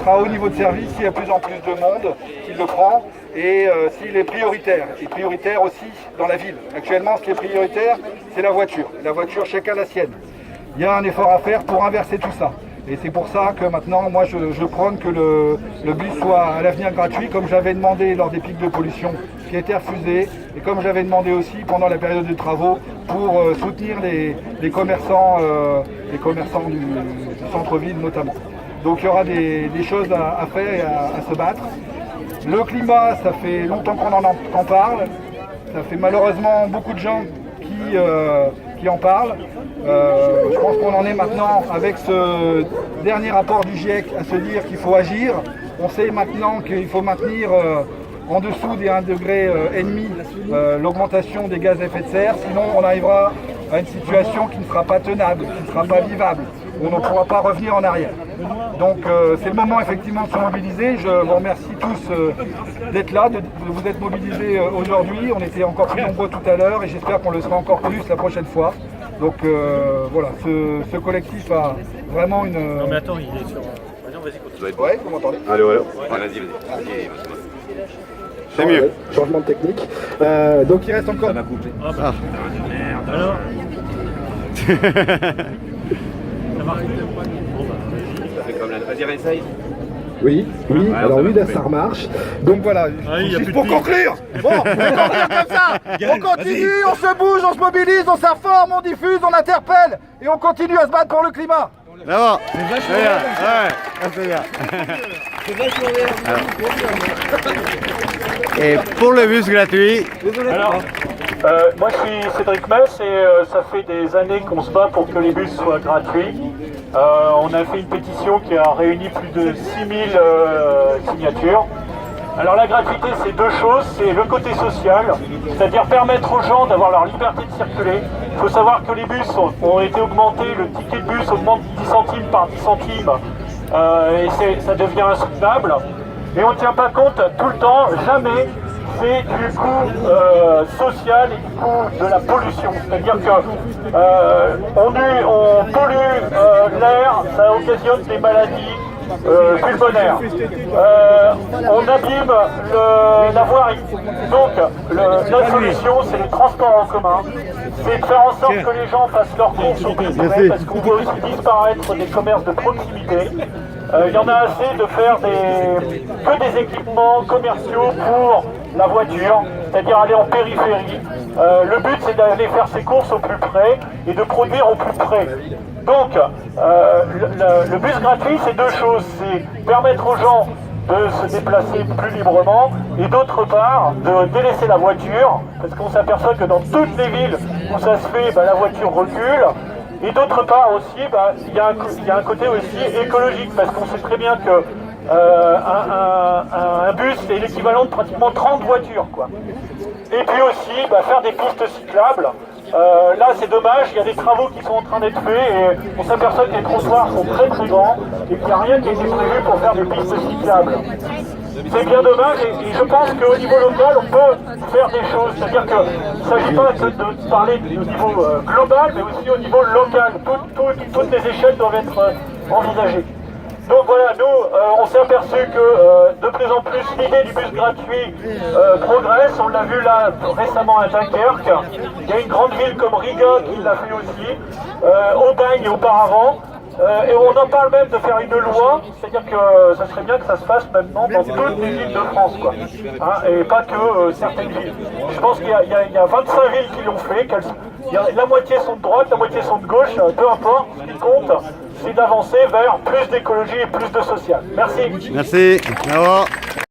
Au niveau de service, il y a de plus en plus de monde qui le prend et s'il est prioritaire. Et prioritaire aussi dans la ville. Actuellement, ce qui est prioritaire, c'est la voiture. La voiture, chacun la sienne. Il y a un effort à faire pour inverser tout ça. Et c'est pour ça que maintenant, moi, je prône que le bus soit à l'avenir gratuit, comme j'avais demandé lors des pics de pollution, qui a été refusé, et comme j'avais demandé aussi pendant la période de travaux, pour soutenir les commerçants du centre-ville notamment. Donc il y aura des choses à faire et à se battre. Le climat, ça fait longtemps qu'on en parle. Ça fait malheureusement beaucoup de gens qui en parlent. Je pense qu'on en est maintenant avec ce dernier rapport du GIEC à se dire qu'il faut agir. On sait maintenant qu'il faut maintenir en dessous des 1,5 degré l'augmentation des gaz à effet de serre. Sinon on arrivera à une situation qui ne sera pas tenable, qui ne sera pas vivable. On ne pourra pas revenir en arrière. Donc c'est le moment effectivement de se mobiliser. Je vous remercie tous d'être là, de vous être mobilisés aujourd'hui. On était encore plus nombreux tout à l'heure et j'espère qu'on le sera encore plus la prochaine fois. Donc voilà, ce collectif a vraiment une... Non mais attends, il est sur... Vas-y, continue. Ouais, vous m'entendez? Allez, ouais. Vas-y. C'est mieux. Changement de technique. Donc il reste encore... Ça m'a coupé. Ah bah, merde. Alors ça marche. Bon bah, Ça fait comme la... Vas-y, réessaye. Oui, Ouais, alors oui, ça ça remarche. Donc voilà, il y a juste plus pour de conclure. Bon, on va conclure comme ça. On continue, on se bouge, on se mobilise, on s'informe, on diffuse, on interpelle et on continue à se battre pour le climat. D'abord, c'est vachement bien. Ouais, c'est bien. Et pour le bus gratuit. alors, moi je suis Cédric Mess et ça fait des années qu'on se bat pour que les bus soient gratuits. On a fait une pétition qui a réuni plus de 6000 signatures. Alors la gratuité, c'est deux choses, c'est le côté social, c'est-à-dire permettre aux gens d'avoir leur liberté de circuler. Il faut savoir que les bus ont été augmentés, le ticket de bus augmente 10 centimes par 10 centimes et ça devient insoutenable. Et on ne tient pas compte tout le temps, jamais, c'est du coût social et du coût de la pollution. C'est-à-dire qu'on pollue l'air, ça occasionne des maladies pulmonaires. On abîme la voirie. Donc notre solution, c'est les transports en commun. C'est de faire en sorte que les gens fassent leurs courses au plus près, parce qu'on voit aussi disparaître des commerces de proximité. Il y en a assez de faire que des équipements commerciaux pour la voiture, c'est-à-dire aller en périphérie. Le but, c'est d'aller faire ses courses au plus près et de produire au plus près. Donc, le bus gratuit, c'est deux choses. C'est permettre aux gens de se déplacer plus librement et d'autre part, de délaisser la voiture, parce qu'on s'aperçoit que dans toutes les villes où ça se fait, la voiture recule. Et d'autre part aussi, il y a un côté aussi écologique, parce qu'on sait très bien que un bus c'est l'équivalent de pratiquement 30 voitures, quoi. Et puis aussi faire des pistes cyclables. Là c'est dommage, il y a des travaux qui sont en train d'être faits et on s'aperçoit que les trottoirs sont très très grands et qu'il n'y a rien qui a été prévu pour faire des pistes cyclables. C'est bien dommage et je pense qu'au niveau local on peut faire des choses, c'est-à-dire qu'il ne s'agit pas de parler au niveau global mais aussi au niveau local. Toutes les échelles doivent être envisagées. Donc voilà, nous, on s'est aperçu que de plus en plus l'idée du bus gratuit progresse. On l'a vu là récemment à Dunkerque. Il y a une grande ville comme Riga qui l'a fait aussi, Aubagne auparavant. Et on en parle même de faire une loi, c'est-à-dire que ça serait bien que ça se fasse maintenant dans toutes les villes de France, quoi. Et pas que certaines villes. Je pense qu'il y a 25 villes qui l'ont fait, la moitié sont de droite, la moitié sont de gauche, peu importe, ce qui compte, c'est d'avancer vers plus d'écologie et plus de social. Merci. Merci. Au revoir.